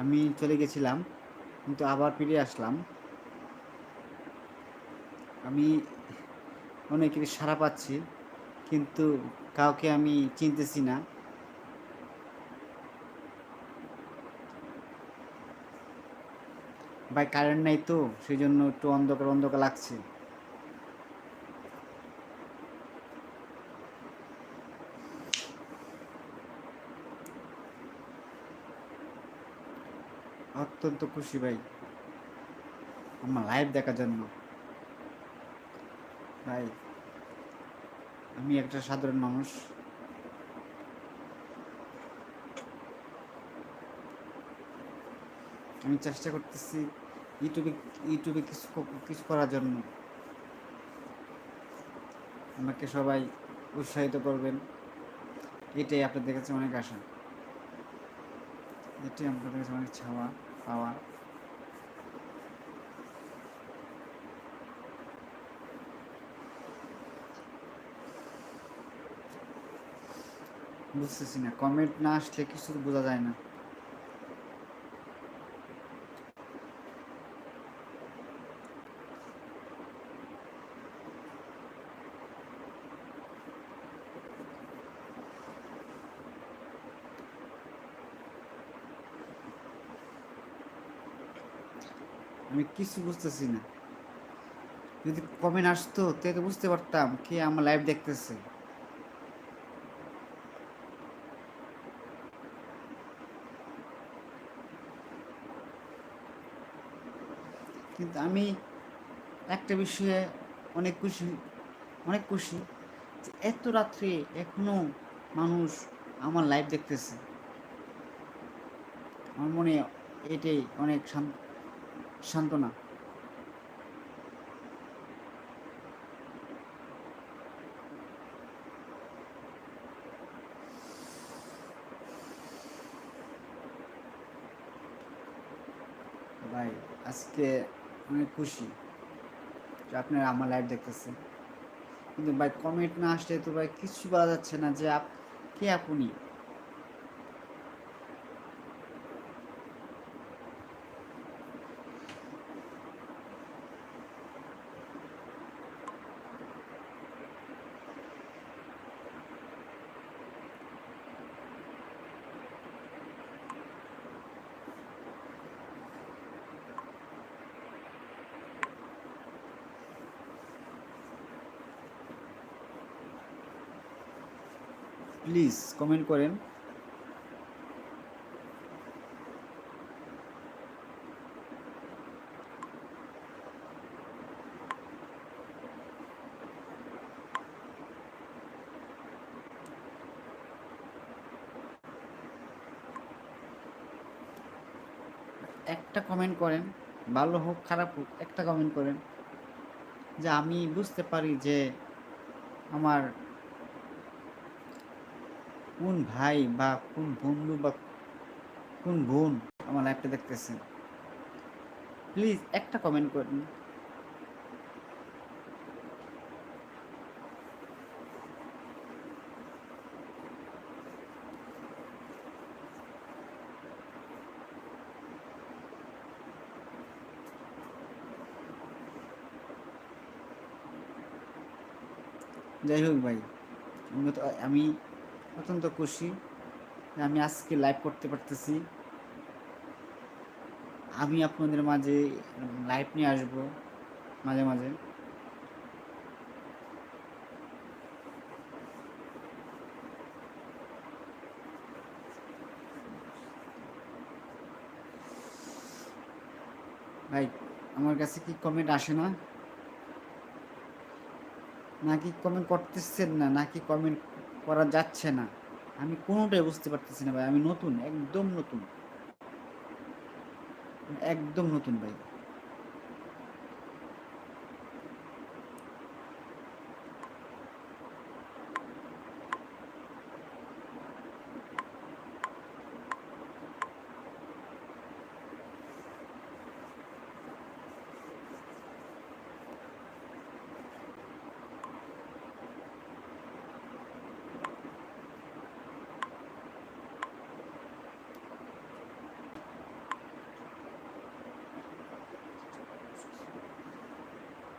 আমি চলে গেছিলাম, কিন্তু আবার ফিরে আসলাম। আমি অনেকের সাড়া পাচ্ছি, কিন্তু কাউকে আমি চিনতেছি না। ভাই কারেন্ট নাই তো, সেই জন্য একটু অন্ধকার অন্ধকার লাগছে। অত্যন্ত খুশি ভাই আমার লাইভ দেখার জন্য। ভাই আমি একটা সাধারণ মানুষ, আমি চেষ্টা করতেছি ইউটিউবে ইউটিউবে কিছু কিছু করার জন্য। আমাকে সবাই উৎসাহিত করবেন, এটাই আপনাদের কাছে অনেক আশা, এটাই আপনাদের কাছে অনেক ছাওয়া পাওয়া। বুঝতেছি না, কমেন্ট না আসলে কিছু বোঝা যায় না। আমি কিছু বুঝতেছি না। যদি কমেন্ট আসতো তাহলে তো বুঝতে পারতাম কে আমার লাইভ দেখতেছে। কিন্তু আমি একটা বিষয়ে অনেক খুশি, অনেক খুশি যে এত রাত্রে এখনো মানুষ আমার লাইভ দেখতেছে। আমার মনে এটাই অনেক সান্ত্বনা। ভাই আজকে অনেক খুশি যে আপনারা আমার লাইভ দেখতেছেন। কিন্তু ভাই কমেন্ট না আসলে তো ভাই কিছু বলা যাচ্ছে না যে কে আপনি। প্লিজ কমেন্ট করেন। একটা কমেন্ট করেন, ভালো হোক খারাপ হোক একটা কমেন্ট করেন, যে আমি বুঝতে পারি যে আমার কোন ভাই বা কোন বন্ধু বা কোন বোন আমার লাইভটা দেখতেছেন। প্লিজ একটা কমেন্ট করেন। যাই হোক ভাই, আমি অত্যন্ত খুশি যে আমি আজকে লাইভ করতে পারতেছি। আমি আপনাদের মাঝে লাইভ নিয়ে আসবো মাঝে মাঝে। ভাই আমার কাছে কি কমেন্ট আসে না, নাকি কমেন্ট করতেছেন না, নাকি কমেন্ট করা যাচ্ছে না? আমি কোনোটাই বুঝতে পারতেছি না ভাই। আমি নতুন, একদম নতুন, একদম নতুন ভাই।